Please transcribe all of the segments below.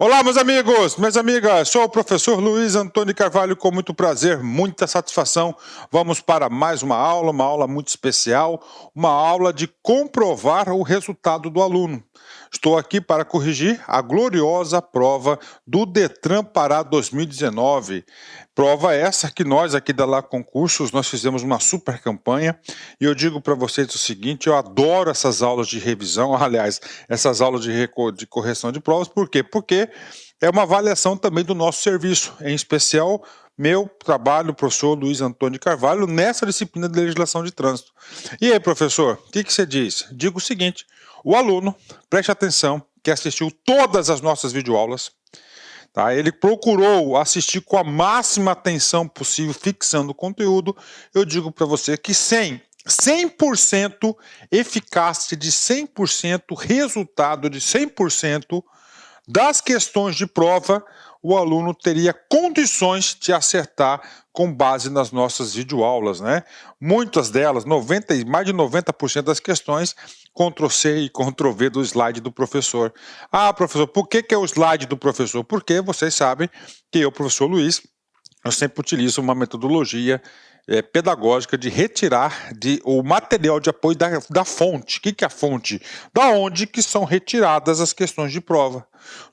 Olá, meus amigos, minhas amigas, sou o professor Luiz Antônio Carvalho, com muito prazer, muita satisfação. Vamos para mais uma aula muito especial, uma aula de comprovar o resultado do aluno. Estou aqui para corrigir a gloriosa prova do Detran Pará 2019. Prova essa que nós aqui da Lá Concursos, nós fizemos uma super campanha e eu digo para vocês o seguinte, eu adoro essas aulas de revisão, aliás, essas aulas de correção de provas, por quê? Porque é uma avaliação também do nosso serviço, em especial meu trabalho, professor Luiz Antônio Carvalho, nessa disciplina de legislação de trânsito. E aí, professor, o que você diz? Digo o seguinte, o aluno, preste atenção, que assistiu todas as nossas videoaulas, tá? Ele procurou assistir com a máxima atenção possível, fixando o conteúdo. Eu digo para você que 100% eficácia de 100%, resultado de 100% das questões de prova, o aluno teria condições de acertar com base nas nossas videoaulas, né? Muitas delas, mais de 90% das questões, Ctrl+C e Ctrl+V do slide do professor. Ah, professor, por que é o slide do professor? Porque vocês sabem que eu, professor Luiz, eu sempre utilizo uma metodologia pedagógica de retirar o material de apoio da fonte. O que é a fonte? Da onde que são retiradas as questões de prova.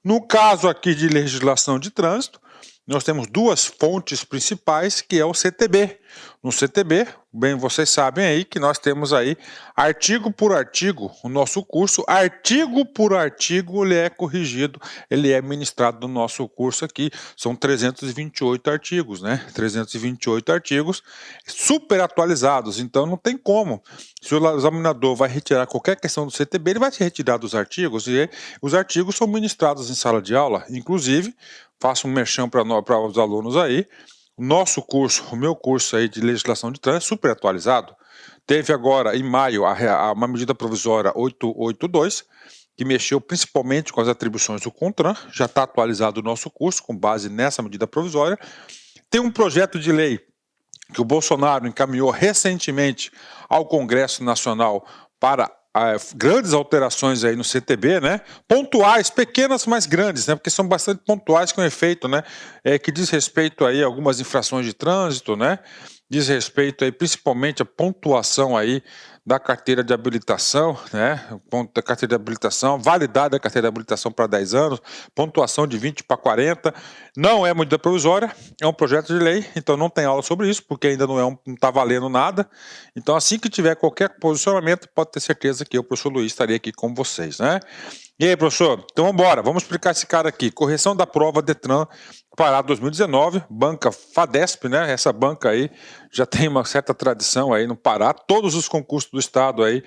No caso aqui de legislação de trânsito, nós temos duas fontes principais, que é o CTB. No CTB, bem, vocês sabem aí que nós temos aí artigo por artigo, o nosso curso, artigo por artigo, ele é corrigido, ele é ministrado no nosso curso aqui, são 328 artigos, né? 328 artigos super atualizados, então não tem como. Se o examinador vai retirar qualquer questão do CTB, ele vai se retirar dos artigos, e os artigos são ministrados em sala de aula, inclusive, faço um merchan para os alunos aí, o nosso curso, o meu curso aí de legislação de trânsito é super atualizado. Teve agora, em maio, uma medida provisória 882, que mexeu principalmente com as atribuições do CONTRAN, já está atualizado o nosso curso com base nessa medida provisória. Tem um projeto de lei que o Bolsonaro encaminhou recentemente ao Congresso Nacional para grandes alterações aí no CTB, né? Pontuais, pequenas, mas grandes, né? Porque são bastante pontuais com efeito, né? Que diz respeito aí a algumas infrações de trânsito, né? Diz respeito aí principalmente à pontuação aí da carteira de habilitação, né? Ponto da carteira de habilitação, validade da carteira de habilitação para 10 anos, pontuação de 20 para 40. Não é medida provisória, é um projeto de lei, então não tem aula sobre isso, porque ainda não está valendo nada. Então, assim que tiver qualquer posicionamento, pode ter certeza que eu, professor Luiz, estarei aqui com vocês, né? E aí, professor? Então vamos embora, vamos explicar esse cara aqui. Correção da prova Detran Pará 2019, banca FADESP, né? Essa banca aí já tem uma certa tradição aí no Pará. Todos os concursos do estado aí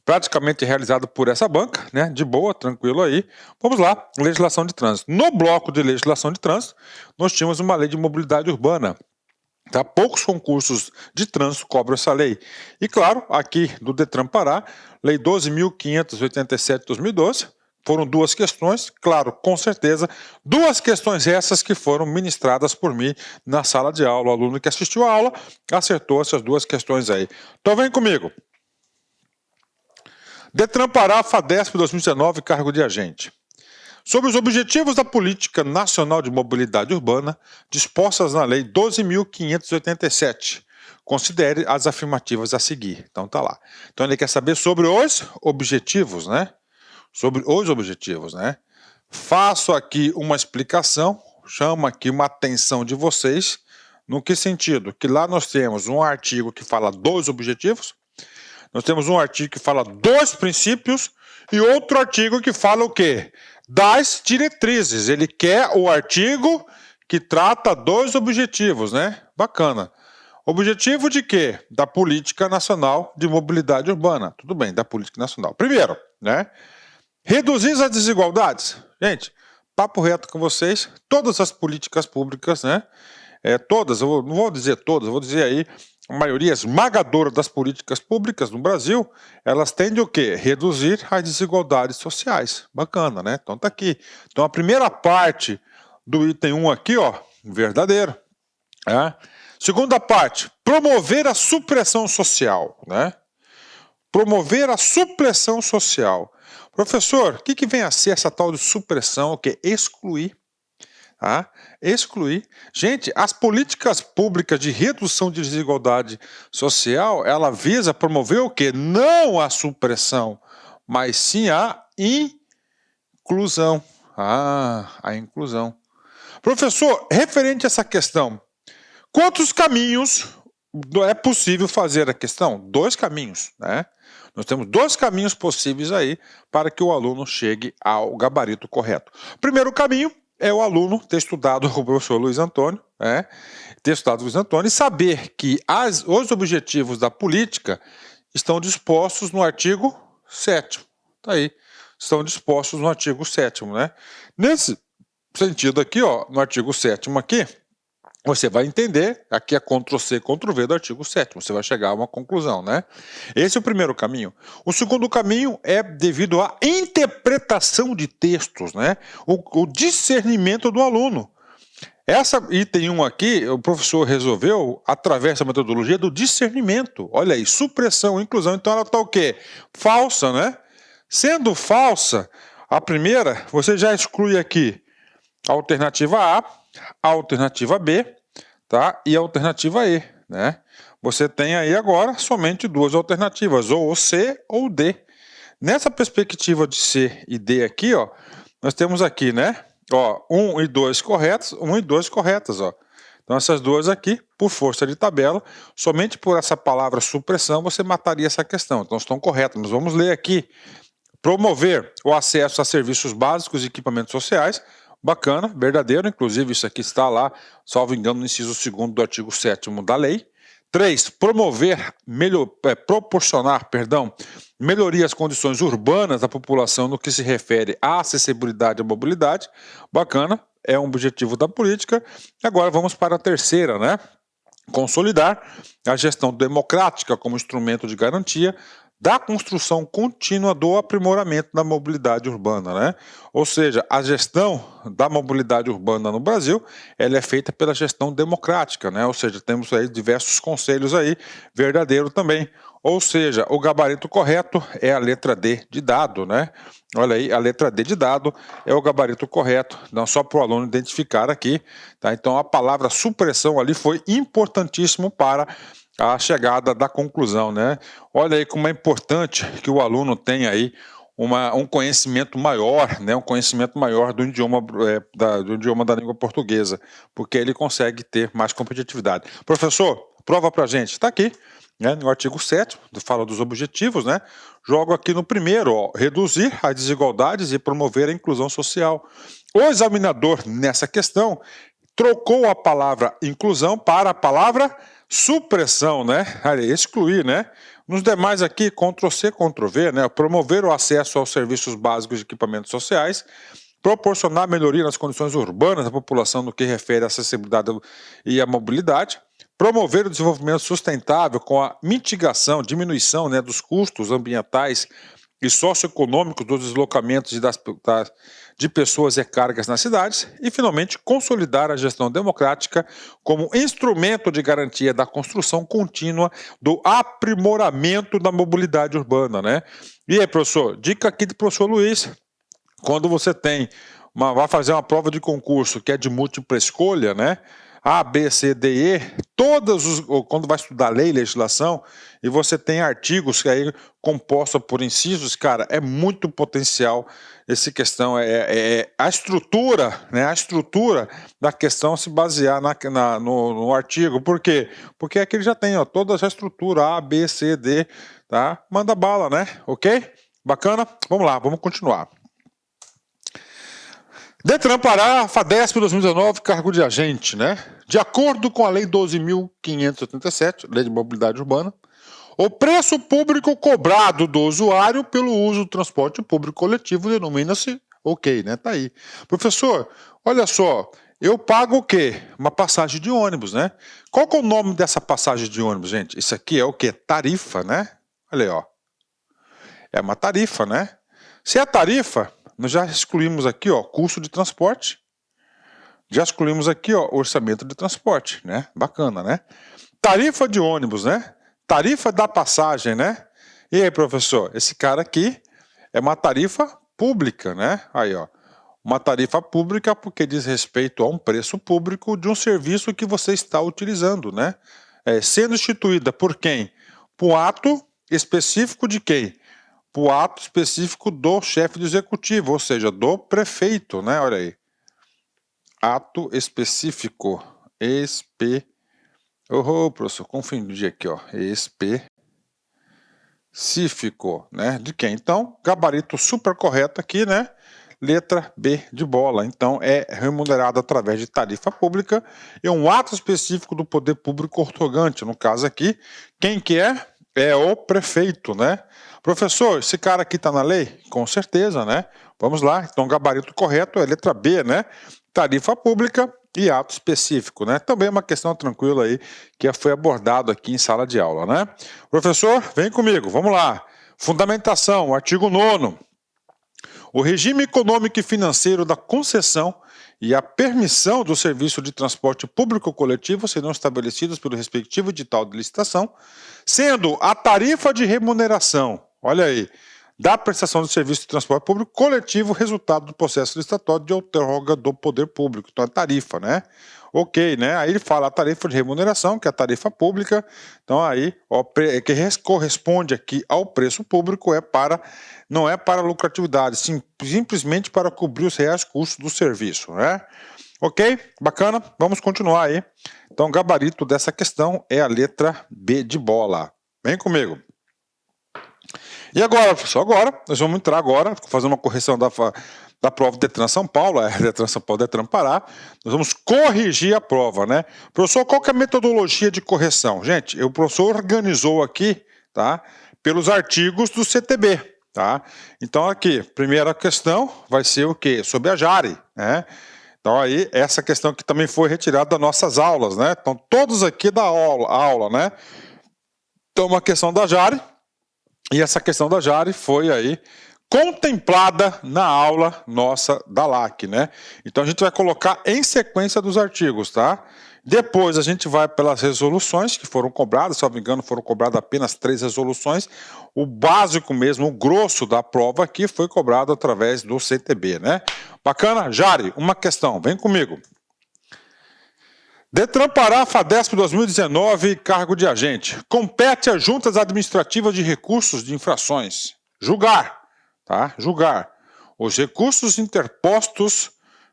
praticamente realizado por essa banca, né? De boa, tranquilo aí. Vamos lá, legislação de trânsito. No bloco de legislação de trânsito, nós tínhamos uma lei de mobilidade urbana. Tá? Poucos concursos de trânsito cobram essa lei. E claro, aqui do Detran Pará, lei 12.587 de 2012, foram duas questões, claro, com certeza, duas questões essas que foram ministradas por mim na sala de aula. O aluno que assistiu a aula acertou essas duas questões aí. Então vem comigo. Detran Pará, FADESP 2019, cargo de agente. Sobre os objetivos da Política Nacional de Mobilidade Urbana, dispostas na Lei 12.587, considere as afirmativas a seguir. Então tá lá. Então ele quer saber sobre os objetivos, né? Sobre os objetivos, né? Faço aqui uma explicação, chamo aqui uma atenção de vocês, no que sentido? Que lá nós temos um artigo que fala dos objetivos, nós temos um artigo que fala dos princípios e outro artigo que fala o quê? Das diretrizes. Ele quer o artigo que trata dos objetivos, né? Bacana. Objetivo de quê? Da Política Nacional de Mobilidade Urbana. Tudo bem, da Política Nacional. Primeiro, né? Reduzir as desigualdades. Gente, papo reto com vocês, todas as políticas públicas, né? Todas, eu não vou dizer todas, eu vou dizer aí, a maioria esmagadora das políticas públicas no Brasil, elas tendem o quê? Reduzir as desigualdades sociais. Bacana, né? Então tá aqui. Então a primeira parte do item 1 aqui, ó, verdadeiro. Né? Segunda parte, promover a supressão social, né? Promover a supressão social. Professor, o que vem a ser essa tal de supressão? O que? Excluir. Tá? Excluir. Gente, as políticas públicas de redução de desigualdade social, ela visa promover o quê? Não a supressão, mas sim a inclusão. A inclusão. Professor, referente a essa questão, quantos caminhos é possível fazer a questão? 2 caminhos, né? Nós temos 2 caminhos possíveis aí para que o aluno chegue ao gabarito correto. Primeiro caminho é o aluno ter estudado com o professor Luiz Antônio, né? Ter estudado Luiz Antônio e saber que os objetivos da política estão dispostos no artigo 7º. Tá aí. Estão dispostos no artigo 7º, né? Nesse sentido aqui, ó, no artigo 7º aqui, você vai entender, aqui é Ctrl+C, Ctrl+V do artigo 7º, você vai chegar a uma conclusão, né? Esse é o primeiro caminho. O segundo caminho é devido à interpretação de textos, né? O discernimento do aluno. Essa item 1 aqui, o professor resolveu através da metodologia do discernimento. Olha aí, supressão, inclusão, então ela está o quê? Falsa, né? Sendo falsa, a primeira, você já exclui aqui a alternativa A, a alternativa B, tá? E a alternativa E, né? Você tem aí agora somente 2 alternativas, ou o C ou o D. Nessa perspectiva de C e D aqui, ó, nós temos aqui, né? Ó, 1 e 2 corretos, 1 e 2 corretas, ó. Então essas duas aqui, por força de tabela, somente por essa palavra supressão você mataria essa questão. Então estão corretas. Mas vamos ler aqui. Promover o acesso a serviços básicos e equipamentos sociais. Bacana, verdadeiro, inclusive isso aqui está lá, salvo engano, no inciso 2º do artigo 7º da lei. 3. Proporcionar melhoria às condições urbanas da população no que se refere à acessibilidade e à mobilidade. Bacana, é um objetivo da política. Agora vamos para a terceira, né? Consolidar a gestão democrática como instrumento de garantia da construção contínua do aprimoramento da mobilidade urbana, né? Ou seja, a gestão da mobilidade urbana no Brasil, ela é feita pela gestão democrática, né? Ou seja, temos aí diversos conselhos aí, verdadeiro também. Ou seja, o gabarito correto é a letra D de dado, né? Olha aí, a letra D de dado é o gabarito correto, não só para o aluno identificar aqui, tá? Então a palavra supressão ali foi importantíssimo para a chegada da conclusão, né? Olha aí como é importante que o aluno tenha aí um conhecimento maior, né? Um conhecimento maior do idioma, do idioma da língua portuguesa, porque ele consegue ter mais competitividade. Professor, prova pra gente, está aqui, né? No artigo 7º, fala dos objetivos, né? Jogo aqui no primeiro, ó, reduzir as desigualdades e promover a inclusão social. O examinador, nessa questão, trocou a palavra inclusão para a palavra supressão, né? Excluir, né? Nos demais aqui, Ctrl+C, Ctrl+V, né? Promover o acesso aos serviços básicos de equipamentos sociais, proporcionar melhoria nas condições urbanas da população no que refere à acessibilidade e à mobilidade, promover o desenvolvimento sustentável com a mitigação, diminuição, né, dos custos ambientais e socioeconômicos dos deslocamentos de pessoas e cargas nas cidades e, finalmente, consolidar a gestão democrática como instrumento de garantia da construção contínua do aprimoramento da mobilidade urbana, né? E aí, professor, dica aqui do professor Luiz, quando você vai fazer uma prova de concurso que é de múltipla escolha, né? A, B, C, D, E, quando vai estudar lei e legislação, e você tem artigos que aí compostos por incisos, cara, é muito potencial essa questão, a estrutura, né? A estrutura da questão se basear no artigo. Por quê? Porque aqui ele já tem, ó, toda essa estrutura, A, B, C, D, tá? Manda bala, né? Ok? Bacana? Vamos lá, vamos continuar. Detran Pará, FADESP 2019, cargo de agente, né? De acordo com a Lei 12.587, Lei de Mobilidade Urbana, o preço público cobrado do usuário pelo uso do transporte público coletivo denomina-se ok, né? Tá aí. Professor, olha só, eu pago o quê? Uma passagem de ônibus, né? Qual que é o nome dessa passagem de ônibus, gente? Isso aqui é o quê? Tarifa, né? Olha aí, ó. É uma tarifa, né? Se é tarifa, nós já excluímos aqui, ó, custo de transporte. Já excluímos aqui, ó, orçamento de transporte, né? Bacana, né? Tarifa de ônibus, né? Tarifa da passagem, né? E aí, professor, esse cara aqui É uma tarifa pública, né? Aí, ó. Uma tarifa pública porque diz respeito a um preço público de um serviço que você está utilizando, né? Sendo instituída por quem? Por ato específico de quem? Por ato específico do chefe do executivo, ou seja, do prefeito, né? Olha aí. Ato específico. Professor, confundi aqui, ó. Específico, né? De quem? Então, gabarito super correto aqui, né? Letra B de bola. Então, é remunerado através de tarifa pública e um ato específico do poder público outorgante. No caso aqui, quem que é? É o prefeito, né? Professor, esse cara aqui está na lei? Com certeza, né? Vamos lá. Então, gabarito correto é letra B, né? Tarifa pública e ato específico, né? Também é uma questão tranquila aí que foi abordado aqui em sala de aula, né? Professor, vem comigo, vamos lá. Fundamentação, artigo 9º. O regime econômico e financeiro da concessão e a permissão do serviço de transporte público coletivo serão estabelecidos pelo respectivo edital de licitação, sendo a tarifa de remuneração, olha aí, da prestação do serviço de transporte público coletivo resultado do processo licitatório de outorga do poder público. Então, a tarifa, né? Ok, né? Aí ele fala a tarifa de remuneração, que é a tarifa pública. Então, aí, ó, que corresponde aqui ao preço público, não é para lucratividade, simplesmente para cobrir os reais custos do serviço, né? Ok? Bacana? Vamos continuar aí. Então, o gabarito dessa questão é a letra B de bola. Vem comigo. E agora, professor? Agora, nós vamos entrar agora, fazer uma correção da prova Detran São Paulo, Detran São Paulo, Detran Pará. Nós vamos corrigir a prova, né? Professor, qual que é a metodologia de correção? Gente, o professor organizou aqui, tá? Pelos artigos do CTB, tá? Então, aqui, primeira questão vai ser o quê? Sobre a Jari, né? Então, aí, essa questão que também foi retirada das nossas aulas, né? Então, todos aqui da aula, né? Então, uma questão da Jari. E essa questão da Jari foi aí contemplada na aula nossa da LAC, né? Então a gente vai colocar em sequência dos artigos, tá? Depois a gente vai pelas resoluções que foram cobradas, se não me engano foram cobradas apenas 3 resoluções. O básico mesmo, o grosso da prova aqui foi cobrado através do CTB, né? Bacana? Jari, uma questão, vem comigo. Detran Pará, FADESP 2019, cargo de agente. Compete às juntas administrativas de recursos de infrações julgar, tá? Julgar os recursos interpostos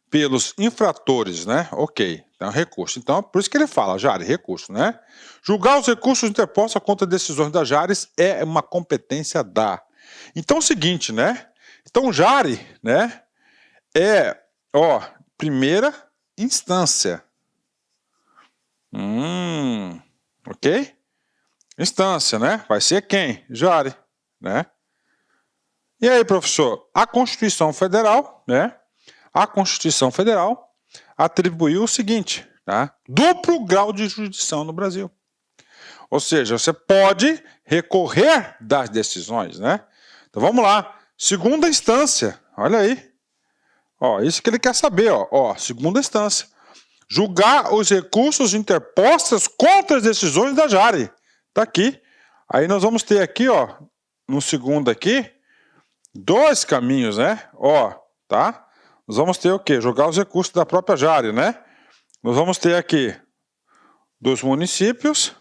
pelos infratores, né? Ok, então recurso. Então, por isso que ele fala, Jari, recurso, né? Julgar os recursos interpostos contra decisões da Jares é uma competência da. Então, é o seguinte, né? Então, Jari, né? É, ó, primeira instância. Ok? Instância, né? Vai ser quem? Jari, né? E aí, professor? A Constituição Federal, né? A Constituição Federal atribuiu o seguinte, tá? Duplo grau de jurisdição no Brasil. Ou seja, você pode recorrer das decisões, né? Então vamos lá. Segunda instância, olha aí. Ó, isso que ele quer saber, ó, segunda instância. Julgar os recursos interpostos contra as decisões da Jari. Tá aqui. Aí nós vamos ter aqui, ó, no segundo aqui, 2 caminhos, né? Ó, tá? Nós vamos ter o quê? Julgar os recursos da própria Jari, né? Nós vamos ter aqui dos municípios,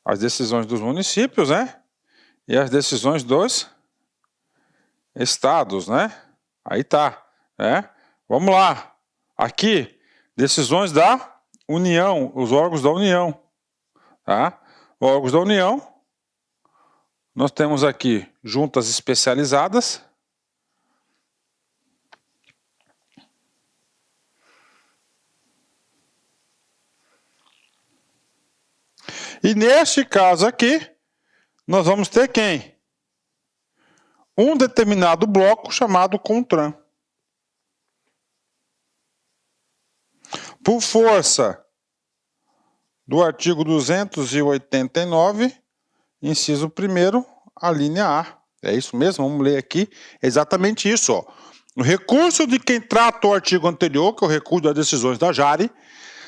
as decisões dos municípios, né? E as decisões dos estados, né? Aí tá, né? Vamos lá. Aqui, decisões da União, os órgãos da União, tá? Órgãos da União, nós temos aqui juntas especializadas, e neste caso aqui, nós vamos ter quem? Um determinado bloco chamado CONTRAN. Por força do artigo 289, inciso 1º, a linha A. É isso mesmo? Vamos ler aqui. É exatamente isso. Ó. O recurso de quem trata o artigo anterior, que é o recurso das decisões da Jari,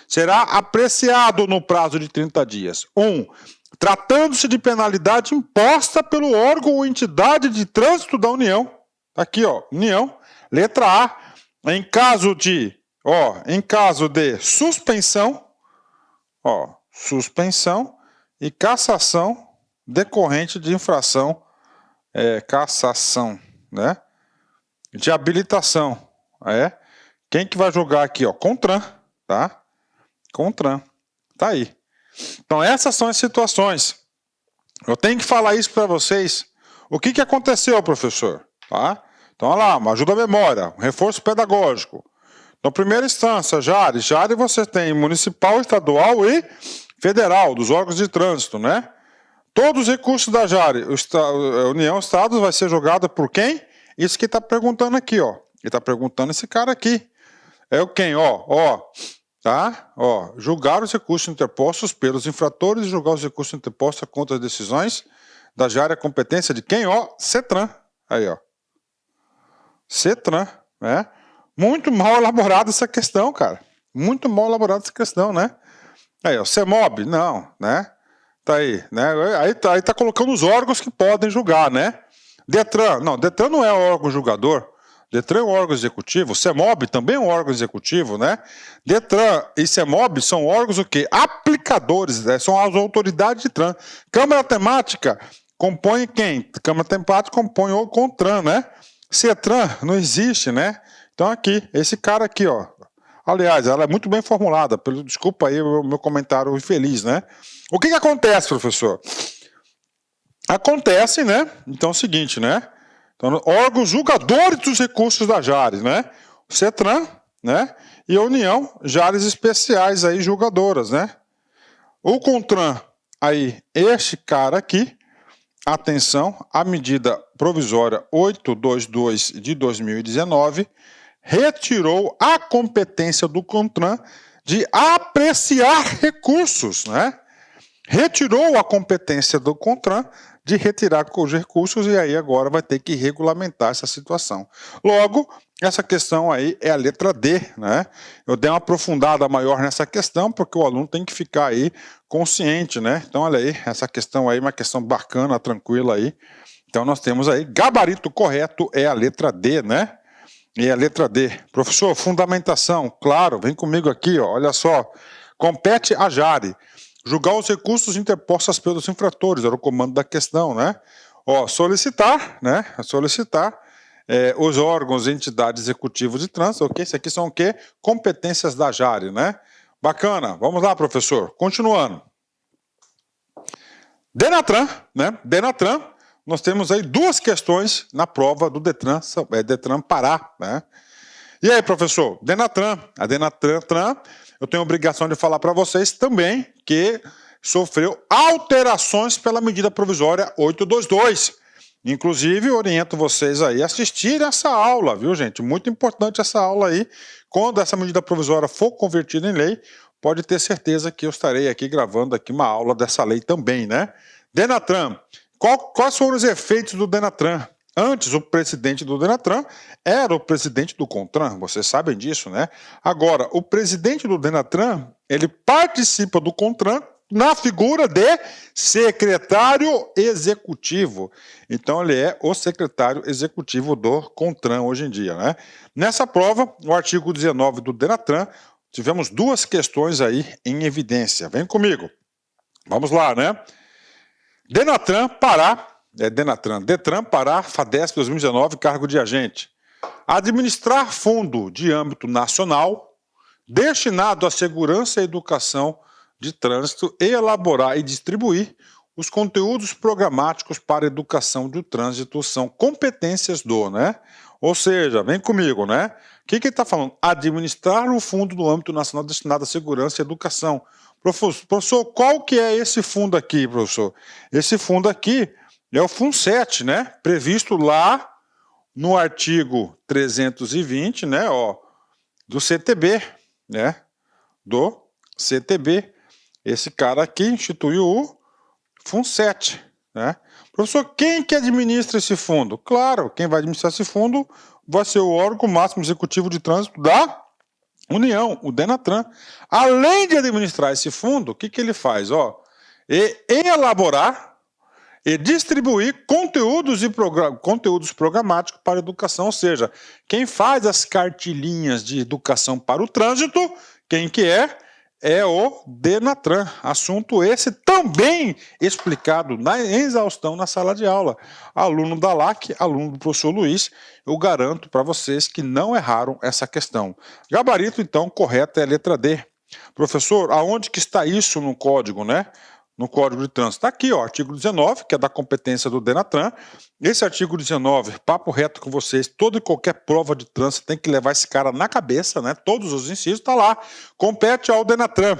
será apreciado no prazo de 30 dias. 1. tratando-se de penalidade imposta pelo órgão ou entidade de trânsito da União. Aqui, ó, União. Letra A, em caso de suspensão, suspensão e cassação decorrente de infração, cassação, né? De habilitação, Quem que vai julgar aqui, ó? CONTRAN, tá? CONTRAN, tá aí. Então essas são as situações. Eu tenho que falar isso para vocês. O que aconteceu, professor? Tá? Então, olha lá, uma ajuda à memória, um reforço pedagógico. Então, primeira instância, JARE. JARE você tem municipal, estadual e federal, dos órgãos de trânsito, né? Todos os recursos da JARE, União, Estados, vai ser jogado por quem? Isso que está perguntando aqui, ó. Ele está perguntando esse cara aqui. É o quem, tá? Julgar os recursos interpostos pelos infratores e julgar os recursos interpostos contra as decisões da JARE, a competência de quem? CETRAN. Aí, ó. CETRAN, né? Muito mal elaborada essa questão, cara. Muito mal elaborada essa questão, né? Aí, ó, CEMOB, não, né? Tá aí, né? Aí tá colocando os órgãos que podem julgar, né? DETRAN, não, DETRAN não é órgão julgador. DETRAN é um órgão executivo, CEMOB também é um órgão executivo, né? DETRAN e CEMOB são órgãos o quê? Aplicadores, né? São as autoridades de TRAN. Câmara Temática compõe quem? Câmara Temática compõe o CONTRAN, né? CETRAN não existe, né? Então aqui, esse cara aqui, ó. Aliás, ela é muito bem formulada, desculpa aí o meu comentário infeliz, né? O que acontece, professor? Acontece, né? Então é o seguinte, né? Então, órgãos julgadores dos recursos da JARE, né? O CETRAN, né? E a União, JARES especiais aí julgadoras, né? O CONTRAN, aí, este cara aqui, atenção, a medida provisória 822 de 2019 retirou a competência do CONTRAN de apreciar recursos, né? Retirou a competência do CONTRAN de retirar os recursos e aí agora vai ter que regulamentar essa situação. Logo, essa questão aí é a letra D, né? Eu dei uma aprofundada maior nessa questão porque o aluno tem que ficar aí consciente, né? Então, olha aí, essa questão aí, uma questão bacana, tranquila aí. Então, nós temos aí, gabarito correto é a letra D, né? E a letra D. Professor, fundamentação, claro, vem comigo aqui, ó, olha só. Compete a JARE julgar os recursos interpostos pelos infratores, era o comando da questão, né? Solicitar, né? Solicitar os órgãos e entidades executivas de trânsito, ok? Isso aqui são o quê? Competências da JARE, né? Bacana, vamos lá, professor. Continuando. DENATRAN, né? DENATRAN, nós temos aí duas questões na prova do DETRAN, DETRAN Pará, né? E aí, professor, DENATRAN, a DENATRAN, eu tenho a obrigação de falar para vocês também que sofreu alterações pela medida provisória 822. Inclusive, oriento vocês aí a assistirem essa aula, viu, gente? Muito importante essa aula aí. Quando essa medida provisória for convertida em lei, pode ter certeza que eu estarei aqui gravando aqui uma aula dessa lei também, né? DENATRAN. Quais foram os efeitos do DENATRAN? Antes, o presidente do DENATRAN era o presidente do CONTRAN, vocês sabem disso, né? Agora, o presidente do DENATRAN, ele participa do CONTRAN na figura de secretário executivo. Então, ele é o secretário executivo do CONTRAN hoje em dia, né? Nessa prova, o artigo 19 do DENATRAN, tivemos duas questões aí em evidência. Vem comigo. Vamos lá, né? DENATRAN Pará, DETRAN Pará, FADESP 2019, cargo de agente. Administrar fundo de âmbito nacional destinado à segurança e educação de trânsito e elaborar e distribuir os conteúdos programáticos para a educação do trânsito são competências do, né? Ou seja, vem comigo, né? O que ele está falando? Administrar o fundo do âmbito nacional destinado à segurança e educação. Professor, qual que é esse fundo aqui, professor? Esse fundo aqui é o FUNSET, né? Previsto lá no artigo 320, né? Do CTB, né? Do CTB. Esse cara aqui instituiu o FUNSET, né? Professor, quem que administra esse fundo? Claro, quem vai administrar esse fundo vai ser o órgão máximo executivo de trânsito da União, o DENATRAN. Além de administrar esse fundo, o que ele faz? e elaborar e distribuir conteúdos programáticos para a educação, ou seja, quem faz as cartilhinhas de educação para o trânsito, quem que é? É o Denatran. Assunto esse também explicado em exaustão na sala de aula. Aluno da LAC, aluno do professor Luiz, eu garanto para vocês que não erraram essa questão. Gabarito, então, correto é a letra D. Professor, aonde que está isso no código, né? No Código de Trânsito. Está aqui, ó, artigo 19, que é da competência do Denatran. Esse artigo 19, papo reto com vocês, toda e qualquer prova de trânsito tem que levar esse cara na cabeça, né? Todos os incisos, está lá. Compete ao Denatran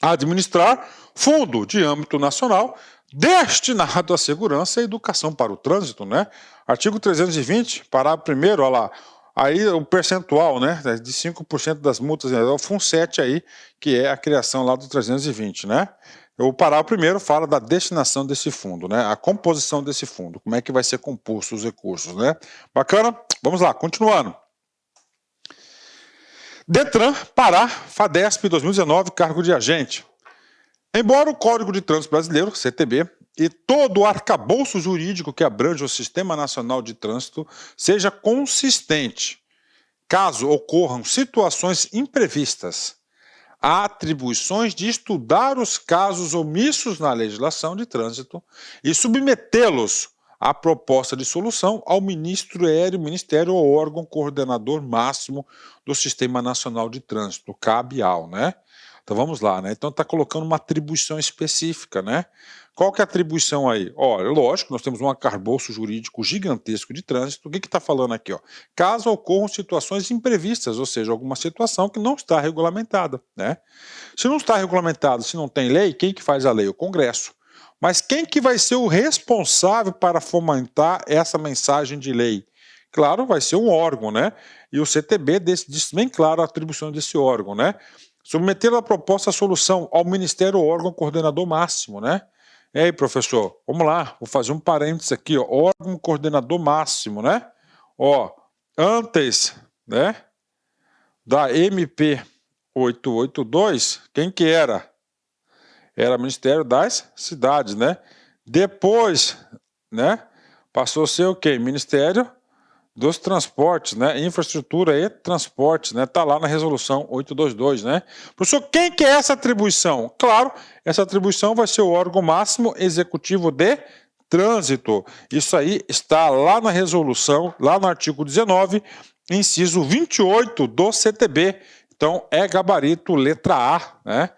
administrar fundo de âmbito nacional destinado à segurança e educação para o trânsito, né? Artigo 320, parágrafo 1º, olha lá. Aí o percentual, né, de 5% das multas, é o FUNSET aí, que é a criação lá do 320, né? O parágrafo 1º fala da destinação desse fundo, né? A composição desse fundo, como é que vai ser composto os recursos, né? Bacana? Vamos lá, continuando. Detran, Pará, FADESP 2019, cargo de agente. Embora o Código de Trânsito Brasileiro, CTB, e todo o arcabouço jurídico que abrange o Sistema Nacional de Trânsito seja consistente, caso ocorram situações imprevistas, há atribuições de estudar os casos omissos na legislação de trânsito e submetê-los à proposta de solução ao Ministério ou órgão coordenador máximo do Sistema Nacional de Trânsito, CABIAL, né? Então vamos lá, né? Então está colocando uma atribuição específica, né? Qual que é a atribuição aí? Olha, lógico, nós temos um arcabouço jurídico gigantesco de trânsito. O que está falando aqui? Ó? Caso ocorram situações imprevistas, ou seja, alguma situação que não está regulamentada, né? Se não está regulamentado, se não tem lei, quem que faz a lei? O Congresso. Mas quem que vai ser o responsável para fomentar essa mensagem de lei? Claro, vai ser um órgão, né? E o CTB diz bem claro a atribuição desse órgão, né? Submeter a proposta a solução ao Ministério ou órgão coordenador máximo, né? E aí, professor, vamos lá, vou fazer um parênteses aqui, ó, órgão coordenador máximo, né? Ó, antes, né, da MP 882, quem que era? Era o Ministério das Cidades, né? Depois, né, passou a ser o quê? Ministério dos Transportes, né? Infraestrutura e Transportes, né? Tá lá na resolução 822, né? Professor, quem que é essa atribuição? Claro, essa atribuição vai ser o órgão máximo executivo de trânsito. Isso aí está lá na resolução, lá no artigo 19, inciso 28 do CTB. Então, é gabarito letra A, né?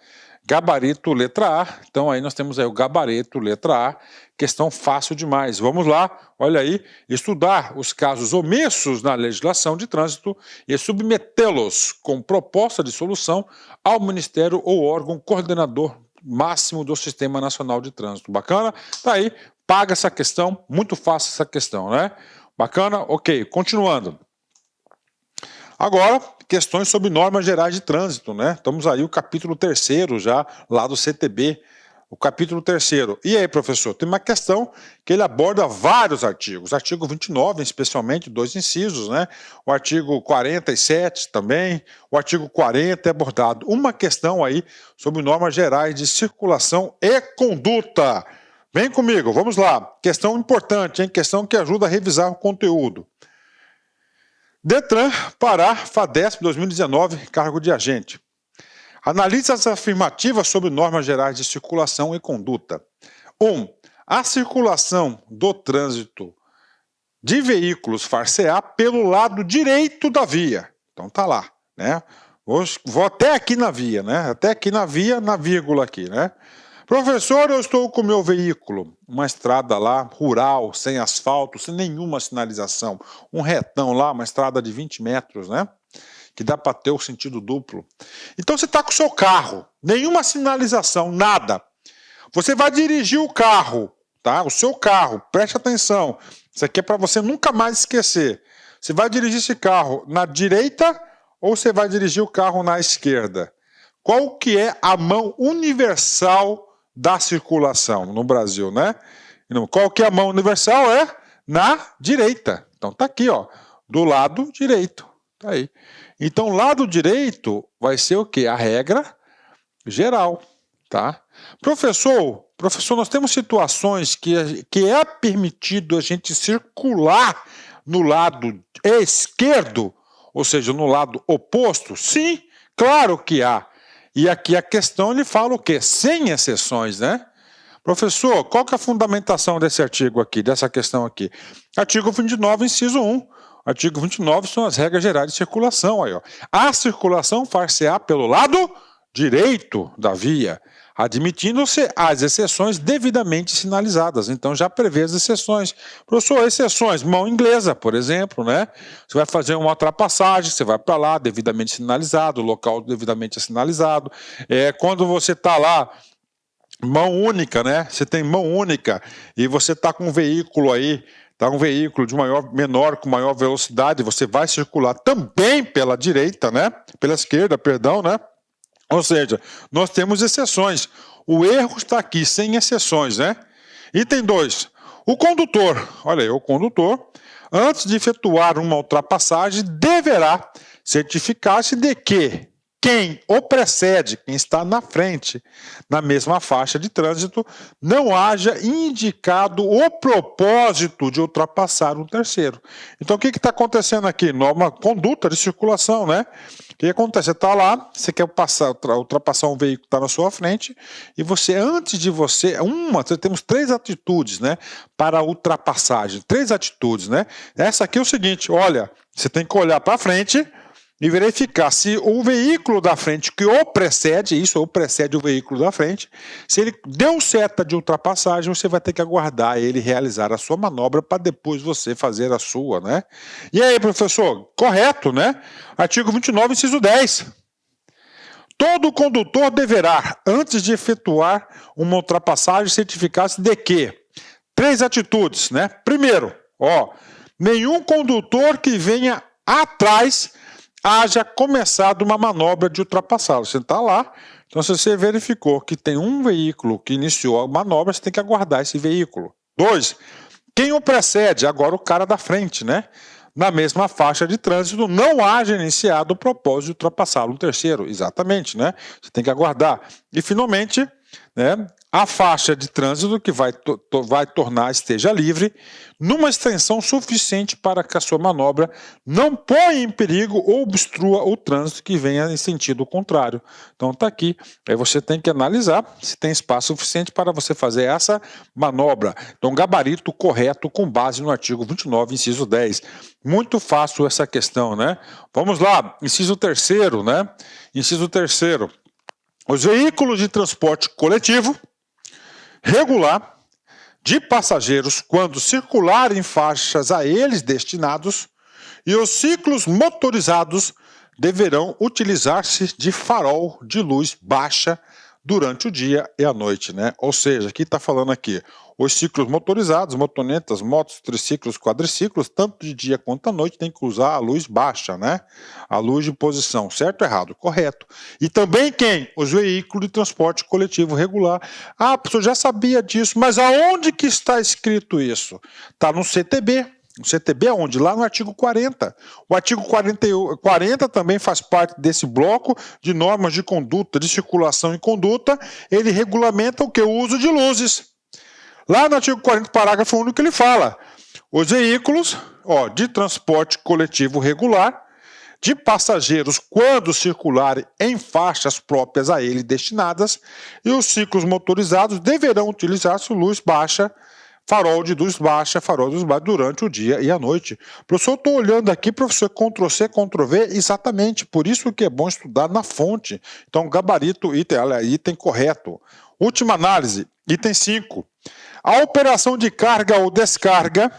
Gabarito letra A. Então, aí nós temos aí o gabarito letra A. Questão fácil demais. Vamos lá, olha aí, estudar os casos omissos na legislação de trânsito e submetê-los com proposta de solução ao Ministério ou órgão coordenador máximo do Sistema Nacional de Trânsito. Bacana? Tá aí, paga essa questão, muito fácil essa questão, né? Bacana? Ok, continuando. Agora, questões sobre normas gerais de trânsito, né? Estamos aí o capítulo 3º já, lá do CTB. O capítulo 3º. E aí, professor, tem uma questão que ele aborda vários artigos. Artigo 29, especialmente, 2 incisos, né? O artigo 47 também, o artigo 40 é abordado. Uma questão aí sobre normas gerais de circulação e conduta. Vem comigo, vamos lá. Questão importante, hein? Questão que ajuda a revisar o conteúdo. Detran, Pará, FADESP 2019, cargo de agente. Analise as afirmativas sobre normas gerais de circulação e conduta. 1. A circulação do trânsito de veículos far-se-á pelo lado direito da via. Então tá lá, né? Vou até aqui na via, né? Até aqui na via, na vírgula aqui, né? Professor, eu estou com o meu veículo, uma estrada lá, rural, sem asfalto, sem nenhuma sinalização, um retão lá, uma estrada de 20 metros, né? Que dá para ter o sentido duplo. Então você está com o seu carro, nenhuma sinalização, nada. Você vai dirigir o carro, tá? O seu carro, preste atenção. Isso aqui é para você nunca mais esquecer. Você vai dirigir esse carro na direita ou você vai dirigir o carro na esquerda? Qual que é a mão universal da circulação no Brasil, né? Qual que é a mão universal? É na direita. Então tá aqui, ó, do lado direito. Tá aí. Então, lado direito vai ser o quê? A regra geral. tá? Professor, nós temos situações que é permitido a gente circular no lado esquerdo, ou seja, no lado oposto? Sim, claro que há. E aqui a questão ele fala o quê? Sem exceções, né? Professor, qual que é a fundamentação desse artigo aqui, dessa questão aqui? Artigo 29, inciso 1. Artigo 29 são as regras gerais de circulação. Aí, ó. A circulação far-se-á pelo lado direito da via, admitindo-se as exceções devidamente sinalizadas. Então já prevê as exceções. Professor, exceções, mão inglesa, por exemplo, né? Você vai fazer uma ultrapassagem, você vai para lá, devidamente sinalizado, local devidamente sinalizado. Quando você está lá, mão única, né? Você tem mão única e você está com um veículo aí, tá um veículo de menor com maior velocidade, você vai circular também pela direita, né? Pela esquerda, perdão, né? Ou seja, nós temos exceções. O erro está aqui, sem exceções, né? Item 2. O condutor, olha aí, o condutor, antes de efetuar uma ultrapassagem, deverá certificar-se de que quem o precede, quem está na frente, na mesma faixa de trânsito, não haja indicado o propósito de ultrapassar um terceiro. Então, o que está acontecendo aqui? Numa conduta de circulação, né? O que acontece? Você está lá, você quer ultrapassar um veículo que está na sua frente, e você, antes de você temos 3 atitudes, né? Para a ultrapassagem. 3 atitudes, né? Essa aqui é o seguinte: olha, você tem que olhar para frente e verificar se o veículo da frente que o precede, ou precede o veículo da frente, se ele deu seta de ultrapassagem, você vai ter que aguardar ele realizar a sua manobra para depois você fazer a sua, né? E aí, professor, correto, né? Artigo 29, inciso 10. Todo condutor deverá, antes de efetuar uma ultrapassagem, certificar-se de que 3 atitudes, né? Primeiro, nenhum condutor que venha atrás haja começado uma manobra de ultrapassá-lo. Você está lá, então se você verificou que tem um veículo que iniciou a manobra, você tem que aguardar esse veículo. 2. Quem o precede, agora o cara da frente, né? Na mesma faixa de trânsito, não haja iniciado o propósito de ultrapassá-lo. 3º, exatamente, né? Você tem que aguardar. E finalmente, né, a faixa de trânsito que vai tornar esteja livre numa extensão suficiente para que a sua manobra não ponha em perigo ou obstrua o trânsito que venha em sentido contrário. Então está aqui, aí você tem que analisar se tem espaço suficiente para você fazer essa manobra. Então gabarito correto com base no artigo 29, inciso 10. Muito fácil essa questão, né? Vamos lá, inciso 3º, né? Inciso 3º. Os veículos de transporte coletivo regular de passageiros, quando circularem em faixas a eles destinados, e os ciclos motorizados deverão utilizar-se de farol de luz baixa durante o dia e a noite, né? Ou seja, aqui está falando aqui, os ciclos motorizados, motonetas, motos, triciclos, quadriciclos, tanto de dia quanto à noite, tem que usar a luz baixa, né? A luz de posição, certo ou errado? Correto. E também quem? Os veículos de transporte coletivo regular. Ah, professor, já sabia disso, mas aonde que está escrito isso? Está no CTB. O CTB é onde? Lá no artigo 40. O artigo 40 também faz parte desse bloco de normas de conduta, de circulação e conduta. Ele regulamenta o que? O uso de luzes. Lá no artigo 40, parágrafo único, que ele fala: os veículos de transporte coletivo regular de passageiros, quando circularem em faixas próprias a ele destinadas, e os ciclos motorizados deverão utilizar-se luz baixa, farol de luz baixa, durante o dia e a noite. Professor, eu estou olhando aqui, professor, Ctrl+C, Ctrl+V, exatamente, por isso que é bom estudar na fonte. Então, gabarito, item correto. Última análise, item 5. A operação de carga ou descarga,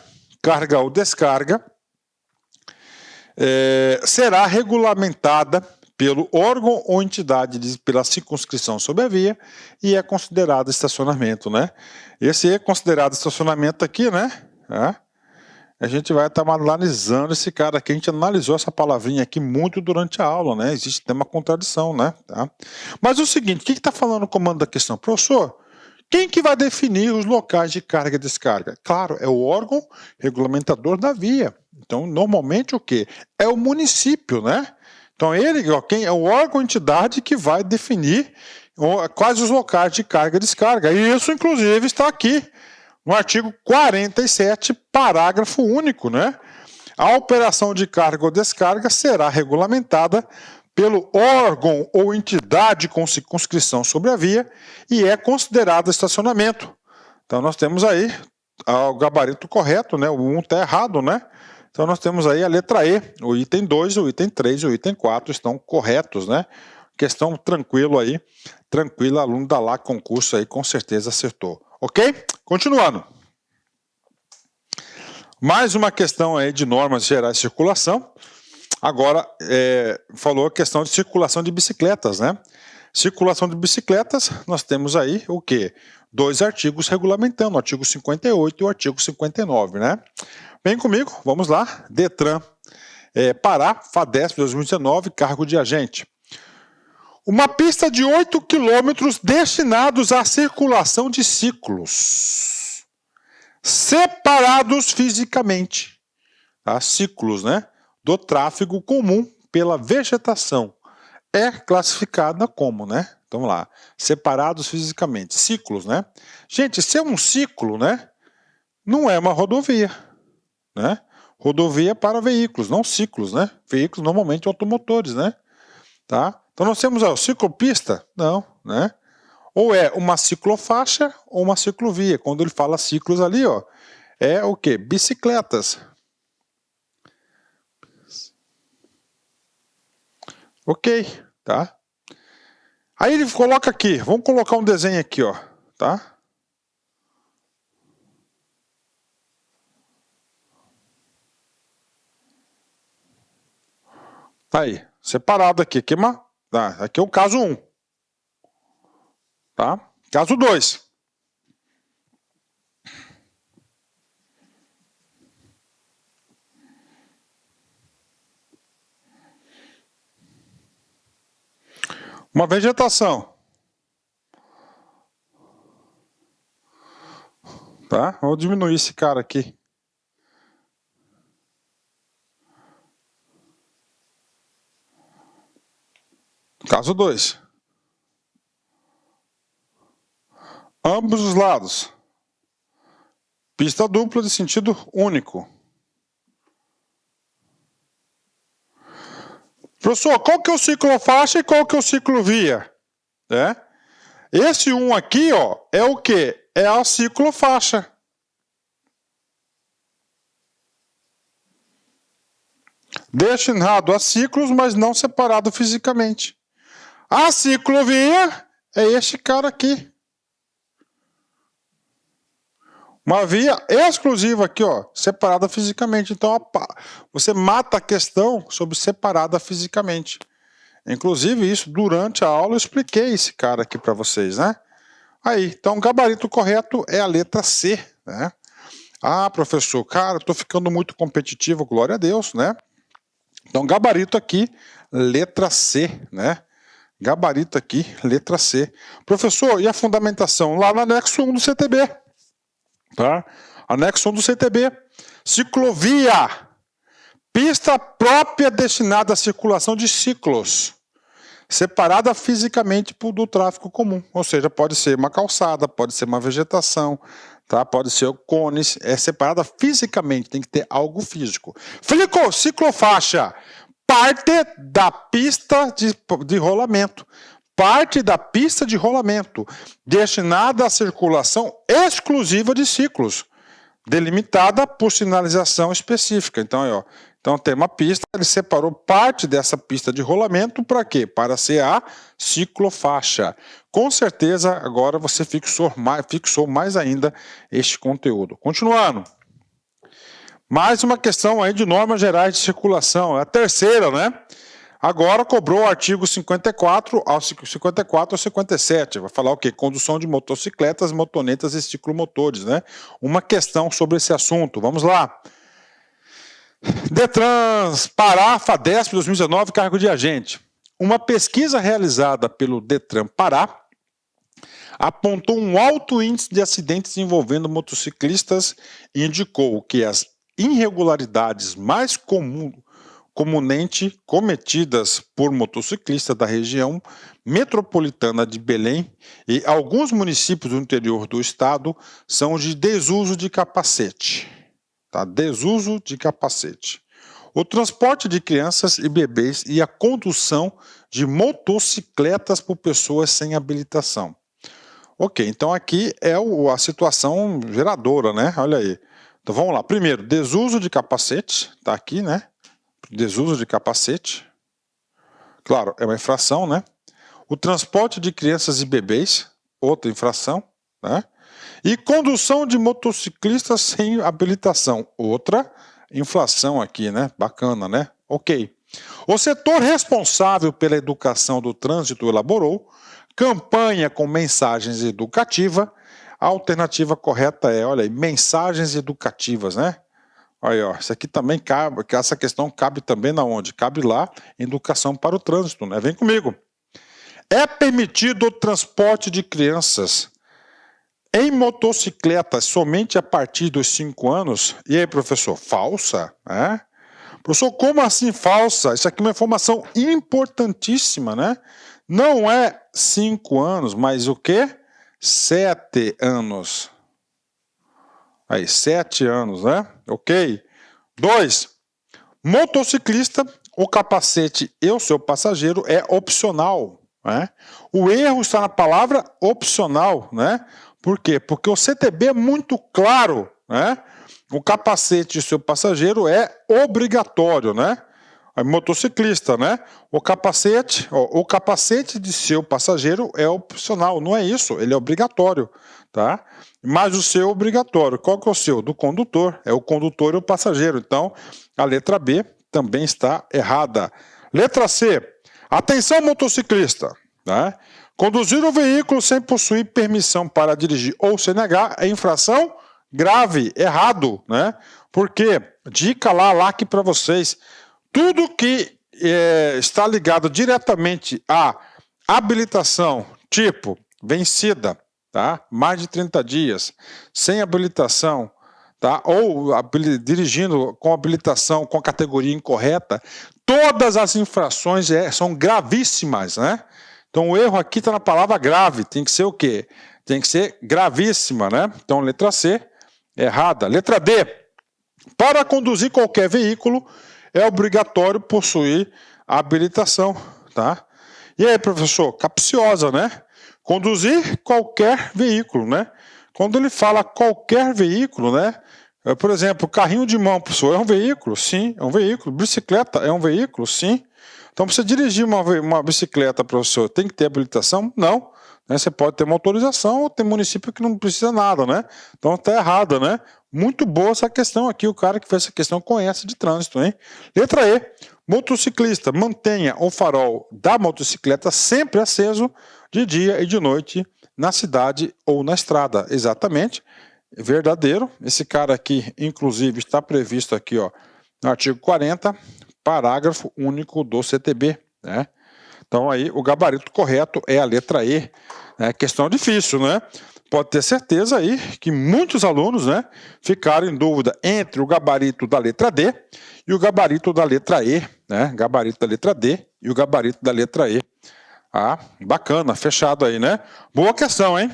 será regulamentada pelo órgão ou entidade pela circunscrição sobre a via e é considerado estacionamento, né? Esse é considerado estacionamento aqui, né? A gente vai estar analisando esse cara aqui. A gente analisou essa palavrinha aqui muito durante a aula, né? Existe até uma contradição, né? Tá? Mas é o seguinte, o que está falando o comando da questão? Professor, quem que vai definir os locais de carga e descarga? Claro, é o órgão regulamentador da via. Então, normalmente o quê? É o município, né? Então, quem é o órgão ou entidade que vai definir quais os locais de carga e descarga. E isso, inclusive, está aqui no artigo 47, parágrafo único, né? A operação de carga ou descarga será regulamentada pelo órgão ou entidade com circunscrição sobre a via e é considerado estacionamento. Então nós temos aí o gabarito correto, né? O 1 está errado, né? Então nós temos aí a letra E, o item 2, o item 3 e o item 4 estão corretos, né? Questão tranquilo aí, tranquilo, aluno da LAC concurso aí com certeza acertou. Ok? Continuando. Mais uma questão aí de normas gerais de circulação. Agora, falou a questão de circulação de bicicletas, né? Circulação de bicicletas, nós temos aí o quê? 2 artigos regulamentando, o artigo 58 e o artigo 59, né? Vem comigo, vamos lá. Detran, Pará, FADESP 2019, cargo de agente. Uma pista de 8 quilômetros destinados à circulação de ciclos, separados fisicamente, tá? Ciclos, né? Do tráfego comum pela vegetação. É classificada como, né? Então, vamos lá. Separados fisicamente. Ciclos, né? Gente, se é um ciclo, né? Não é uma rodovia, né? Rodovia para veículos, não ciclos, né? Veículos normalmente automotores, né? Tá? Então nós temos a ciclopista? Não, né? Ou é uma ciclofaixa ou uma ciclovia. Quando ele fala ciclos ali, ó, é o quê? Bicicletas. Ok, tá? Aí ele coloca aqui, vamos colocar um desenho aqui, ó, tá? Tá aí, separado aqui, aqui é o caso 1, tá? Caso 2. Uma vegetação. Tá? Vou diminuir esse cara aqui. Caso 2. Ambos os lados. Pista dupla de sentido único. Professor, qual que é o ciclofaixa e qual que é o ciclovia? Esse 1 aqui, ó, é o quê? É a ciclofaixa. Destinado a ciclos, mas não separado fisicamente. A ciclovia é este cara aqui. Uma via exclusiva aqui, ó, separada fisicamente. Então, você mata a questão sobre separada fisicamente. Inclusive, isso, durante a aula, eu expliquei esse cara aqui para vocês, né? Aí, então, o gabarito correto é a letra C, né? Ah, professor, cara, eu tô ficando muito competitivo, glória a Deus, né? Então, gabarito aqui, letra C, né? Gabarito aqui, letra C. Professor, e a fundamentação? Lá no anexo 1 do CTB. Tá? Anexo 1 do CTB. Ciclovia. Pista própria destinada à circulação de ciclos. Separada fisicamente do tráfego comum. Ou seja, pode ser uma calçada, pode ser uma vegetação, tá? Pode ser cones. É separada fisicamente, tem que ter algo físico. Ciclofaixa. Parte da pista de rolamento. Parte da pista de rolamento, destinada à circulação exclusiva de ciclos, delimitada por sinalização específica. Então, ó, então tem uma pista, ele separou parte dessa pista de rolamento para quê? Para ser a ciclofaixa. Com certeza, agora você fixou mais ainda este conteúdo. Continuando. Mais uma questão aí de normas gerais de circulação, é a terceira, né? Agora cobrou o artigo 54 ao 57. Vai falar o quê? Condução de motocicletas, motonetas e ciclomotores, né? Uma questão sobre esse assunto. Vamos lá. Detran, Pará, FADESP 2019, cargo de agente. Uma pesquisa realizada pelo Detran Pará apontou um alto índice de acidentes envolvendo motociclistas e indicou que as irregularidades mais comuns comumente cometidas por motociclistas da região metropolitana de Belém e alguns municípios do interior do estado são de desuso de capacete. Tá? Desuso de capacete. O transporte de crianças e bebês e a condução de motocicletas por pessoas sem habilitação. Ok, então aqui é a situação geradora, né? Olha aí. Então vamos lá. Primeiro, desuso de capacete. Tá aqui, né? Desuso de capacete. Claro, é uma infração, né? O transporte de crianças e bebês, outra infração, né? E condução de motociclistas sem habilitação, outra infração aqui, né? Bacana, né? Ok. O setor responsável pela educação do trânsito elaborou campanha com mensagens educativas. A alternativa correta é, olha aí, mensagens educativas, né? Olha, ó, isso aqui também cabe, essa questão cabe também na onde? Cabe lá, educação para o trânsito, né? Vem comigo. É permitido o transporte de crianças em motocicletas somente a partir dos 5 anos? E aí, professor, falsa? É? Professor, como assim falsa? Isso aqui é uma informação importantíssima, né? Não é 5 anos, mas o quê? 7 anos. Aí, 7 anos, né? Ok. 2. Motociclista, o capacete e o seu passageiro é opcional, né? O erro está na palavra opcional, né? Por quê? Porque o CTB é muito claro, né? O capacete e o seu passageiro é obrigatório, né? Motociclista, né? O capacete de seu passageiro é opcional, não é isso, ele é obrigatório, tá? Mas o seu é obrigatório. Qual que é o seu? Do condutor, é o condutor e o passageiro. Então, a letra B também está errada. Letra C, atenção motociclista, né? Conduzir o veículo sem possuir permissão para dirigir ou CNH é infração grave, errado, né? Porque, dica lá aqui para vocês, tudo que está ligado diretamente à habilitação, tipo vencida, tá? Mais de 30 dias, sem habilitação, tá? Ou dirigindo com habilitação com categoria incorreta, todas as infrações são gravíssimas, né? Então o erro aqui está na palavra grave, tem que ser o quê? Tem que ser gravíssima, né? Então letra C, errada. Letra D, para conduzir qualquer veículo, é obrigatório possuir a habilitação, tá? E aí, professor, capciosa, né? Conduzir qualquer veículo, né? Quando ele fala qualquer veículo, né? Por exemplo, carrinho de mão, professor, é um veículo? Sim, é um veículo. Bicicleta é um veículo? Sim. Então, para você dirigir uma bicicleta, professor, tem que ter habilitação? Não. Né? Você pode ter uma autorização, ou tem município que não precisa nada, né? Então, está errada, né? Muito boa essa questão aqui, o cara que fez essa questão conhece de trânsito, hein? Letra E, motociclista, mantenha o farol da motocicleta sempre aceso de dia e de noite na cidade ou na estrada. Exatamente, verdadeiro. Esse cara aqui, inclusive, está previsto aqui, ó, no artigo 40, parágrafo único do CTB, né? Então aí o gabarito correto é a letra E. É questão difícil, né? Pode ter certeza aí que muitos alunos, né, ficaram em dúvida entre o gabarito da letra D e o gabarito da letra E, né? Gabarito da letra D e o gabarito da letra E. Ah, bacana, fechado aí, né? Boa questão, hein?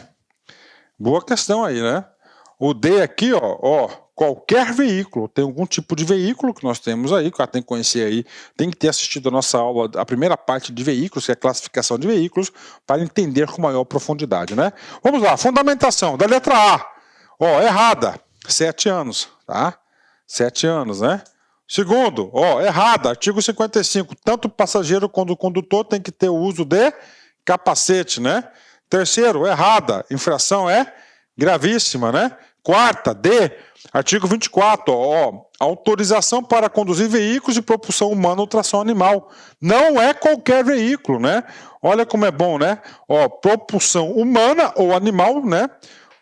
Boa questão aí, né? O D aqui, ó, qualquer veículo, tem algum tipo de veículo que nós temos aí, que o cara tem que conhecer aí, tem que ter assistido a nossa aula, a primeira parte de veículos, que é a classificação de veículos, para entender com maior profundidade, né? Vamos lá, fundamentação da letra A, ó, errada, 7 anos, tá? 7 anos, né? Segundo, ó, errada, artigo 55, tanto o passageiro quanto o condutor tem que ter o uso de capacete, né? Terceiro, errada, infração é gravíssima, né? Quarta, D, artigo 24, ó, autorização para conduzir veículos de propulsão humana ou tração animal. Não é qualquer veículo, né? Olha como é bom, né? Ó, propulsão humana ou animal, né?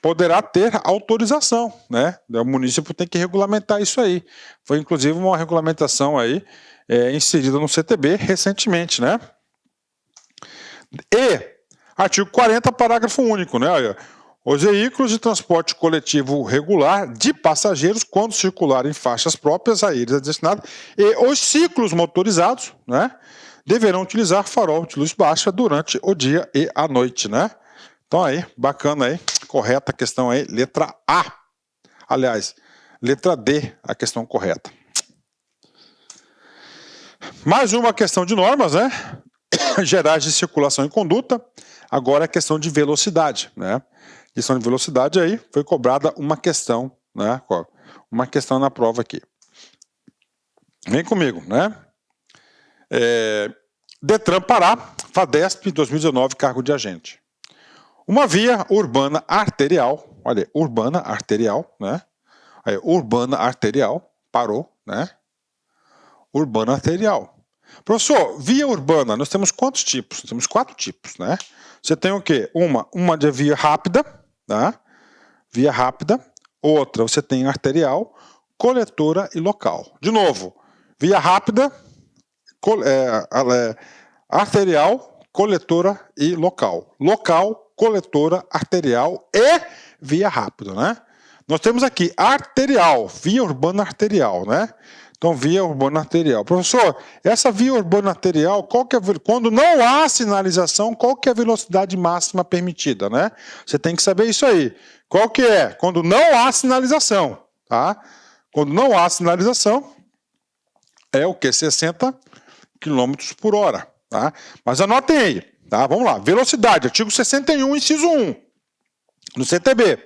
Poderá ter autorização, né? O município tem que regulamentar isso aí. Foi inclusive uma regulamentação aí inserida no CTB recentemente, né? E artigo 40, parágrafo único, né? Olha, Os veículos de transporte coletivo regular de passageiros, quando circularem em faixas próprias a eles destinadas, e os ciclos motorizados, né, deverão utilizar farol de luz baixa durante o dia e a noite, né? Então aí, bacana aí, correta a questão aí, letra A. Aliás, letra D, a questão correta. Mais uma questão de normas, né? Gerais de circulação e conduta. Agora é questão de velocidade, né? Questão de velocidade aí, foi cobrada uma questão, né? Uma questão na prova aqui. Vem comigo, né? Detran Pará, FADESP 2019, cargo de agente. Uma via urbana arterial, olha, urbana arterial, né? Aí, urbana arterial, parou, né? Urbana arterial. Professor, via urbana, nós temos quantos tipos? Nós temos 4 tipos, né? Você tem o quê? Uma de via rápida, tá? Via rápida. Outra, você tem arterial, coletora e local. De novo, via rápida, arterial, coletora e local. Local, coletora, arterial e via rápida, né? Nós temos aqui arterial, via urbana arterial, né? Então, via urbana arterial. Professor, essa via urbana arterial, quando não há sinalização, qual que é a velocidade máxima permitida, né? Você tem que saber isso aí. Qual que é? Quando não há sinalização, tá? Quando não há sinalização, é o quê? 60 km por hora, tá? Mas anotem aí, tá? Vamos lá. Velocidade, artigo 61, inciso 1, no CTB.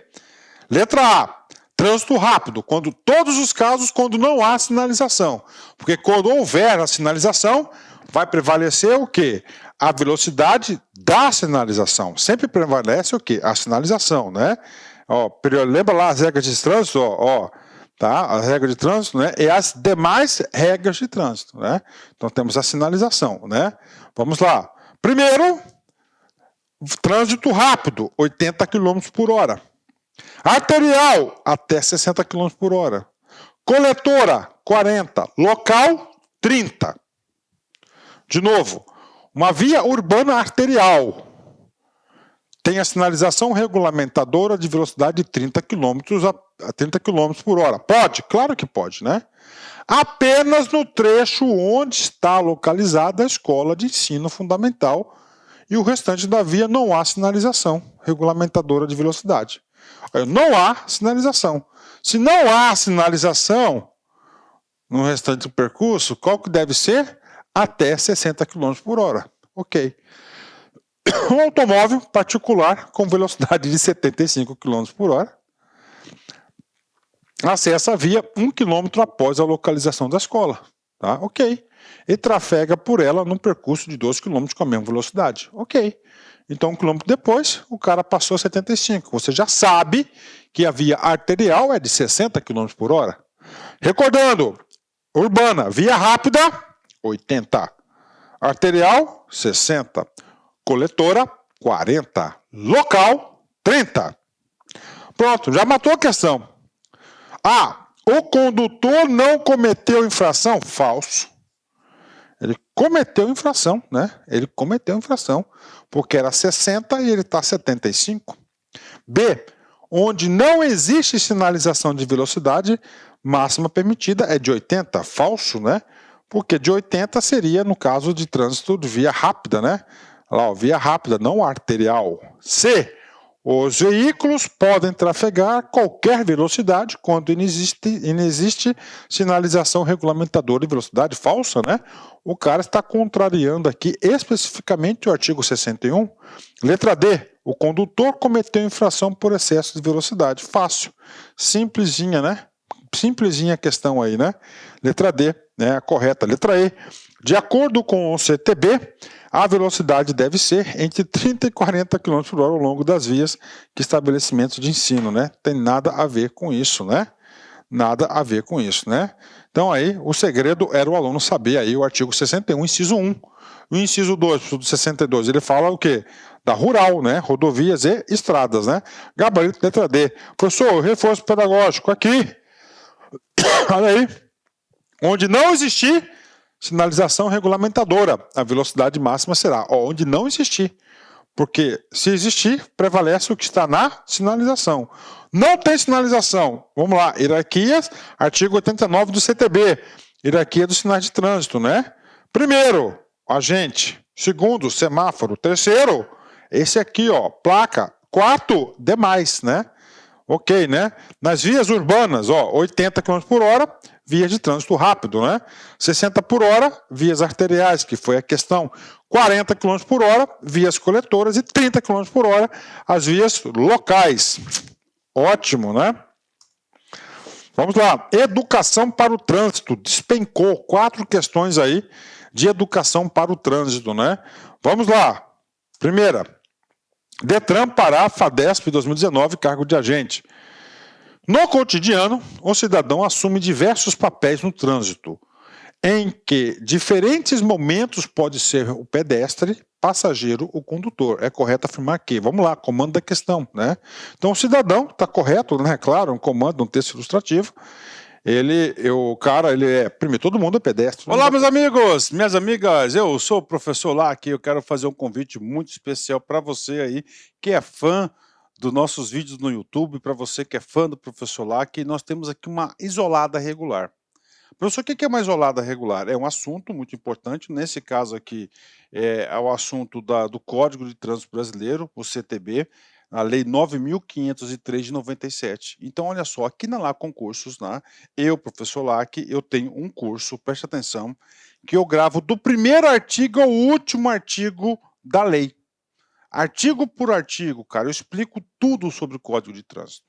Letra A. Trânsito rápido, todos os casos quando não há sinalização. Porque quando houver a sinalização, vai prevalecer o quê? A velocidade da sinalização. Sempre prevalece o quê? A sinalização, né? Ó, lembra lá as regras de trânsito? Tá? As regras de trânsito, né? E as demais regras de trânsito, né? Então temos a sinalização, né? Vamos lá. Primeiro, trânsito rápido, 80 km por hora. Arterial, até 60 km por hora. Coletora, 40. Local, 30. De novo, uma via urbana arterial tem a sinalização regulamentadora de velocidade de 30 km a 30 km por hora. Pode? Claro que pode, né? Apenas no trecho onde está localizada a escola de ensino fundamental e o restante da via não há sinalização regulamentadora de velocidade. Não há sinalização. Se não há sinalização no restante do percurso, qual que deve ser? Até 60 km por hora. Ok. Um automóvel particular com velocidade de 75 km por hora acessa a via 1 km após a localização da escola. Tá? Ok. E trafega por ela num percurso de 2 km com a mesma velocidade. Ok. Então, 1 km depois, o cara passou a 75. Você já sabe que a via arterial é de 60 km por hora. Recordando, urbana, via rápida, 80. Arterial, 60. Coletora, 40. Local, 30. Pronto, já matou a questão. O condutor não cometeu infração? Falso. Ele cometeu infração, né? Ele cometeu infração, porque era 60 e ele está 75. B, onde não existe sinalização de velocidade, máxima permitida é de 80. Falso, né? Porque de 80 seria no caso de trânsito de via rápida, né? Lá, ó, via rápida, não arterial. C, os veículos podem trafegar a qualquer velocidade quando inexiste sinalização regulamentadora de velocidade. Falsa, né? O cara está contrariando aqui especificamente o artigo 61. Letra D. O condutor cometeu infração por excesso de velocidade. Fácil. Simplesinha, né? Simplesinha a questão aí, né? Letra D, né? A correta. Letra E. De acordo com o CTB, a velocidade deve ser entre 30 e 40 km por hora ao longo das vias de estabelecimentos de ensino, né? Tem nada a ver com isso, né? Nada a ver com isso, né? Então aí, o segredo era o aluno saber aí o artigo 61, inciso 1. O inciso 2, do 62, ele fala o quê? Da rural, né? Rodovias e estradas, né? Gabarito, letra D. Professor, reforço pedagógico aqui. Olha aí. Onde não existir sinalização regulamentadora, a velocidade máxima será onde não existir. Porque se existir, prevalece o que está na sinalização. Não tem sinalização. Vamos lá, hierarquias, artigo 89 do CTB, hierarquia dos sinais de trânsito, né? Primeiro, agente. Segundo, semáforo. Terceiro, esse aqui, ó, placa. Quarto, demais, né? Ok, né? Nas vias urbanas, ó, 80 km por hora, vias de trânsito rápido, né? 60 por hora, vias arteriais, que foi a questão. 40 km por hora, vias coletoras e 30 km por hora, as vias locais. Ótimo, né? Vamos lá. Educação para o trânsito. Despencou 4 questões aí de educação para o trânsito, né? Vamos lá. Primeira. Detran Pará, FADESP 2019, cargo de agente. No cotidiano, o cidadão assume diversos papéis no trânsito, em que diferentes momentos pode ser o pedestre, passageiro ou condutor. É correto afirmar que, vamos lá, comando da questão, né? Então o cidadão, está correto, né? Claro, um comando, um texto ilustrativo. Primeiro, todo mundo é pedestre. Olá, meus amigos, minhas amigas, eu sou o professor Lac e eu quero fazer um convite muito especial para você aí que é fã dos nossos vídeos no YouTube, para você que é fã do professor Lac, nós temos aqui uma isolada regular. Professor, o que é uma isolada regular? É um assunto muito importante, nesse caso aqui é o assunto do Código de Trânsito Brasileiro, o CTB, a Lei 9.503 de 97. Então, olha só, aqui na Lá Concursos, né, eu, professor Lac, eu tenho um curso, preste atenção, que eu gravo do primeiro artigo ao último artigo da lei. Artigo por artigo, cara, eu explico tudo sobre o Código de Trânsito.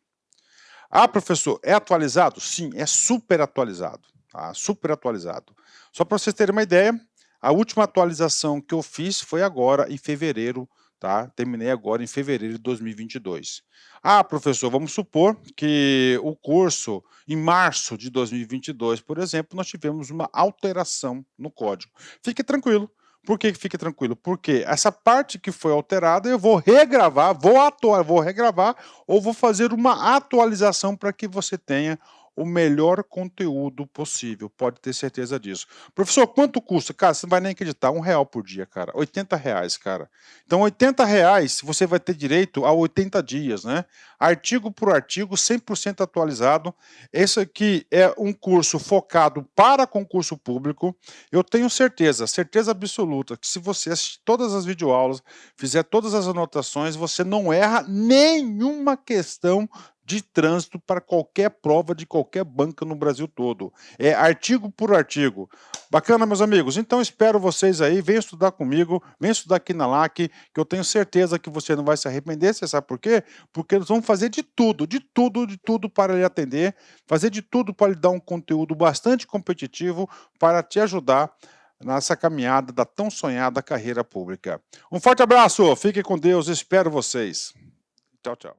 Ah, professor, é atualizado? Sim, é super atualizado. Tá? Super atualizado. Só para vocês terem uma ideia, a última atualização que eu fiz foi agora em fevereiro, tá? Terminei agora em fevereiro de 2022. Ah, professor, vamos supor que o curso, em março de 2022, por exemplo, nós tivemos uma alteração no código. Fique tranquilo. Por que fique tranquilo? Porque essa parte que foi alterada eu vou regravar, vou regravar ou vou fazer uma atualização para que você tenha o melhor conteúdo possível, pode ter certeza disso. Professor, quanto custa? Cara, você não vai nem acreditar, R$ 1 por dia, cara, R$ 80, cara. Então, R$ 80 você vai ter direito a 80 dias, né? Artigo por artigo, 100% atualizado. Esse aqui é um curso focado para concurso público. Eu tenho certeza absoluta, que se você assistir todas as videoaulas, fizer todas as anotações, você não erra nenhuma questão de trânsito para qualquer prova de qualquer banca no Brasil todo. É artigo por artigo. Bacana, meus amigos? Então espero vocês aí, venham estudar comigo, venham estudar aqui na LAC, que eu tenho certeza que você não vai se arrepender. Você sabe por quê? Porque eles vão fazer de tudo para lhe atender, fazer de tudo para lhe dar um conteúdo bastante competitivo para te ajudar nessa caminhada da tão sonhada carreira pública. Um forte abraço, fiquem com Deus, espero vocês. Tchau, tchau.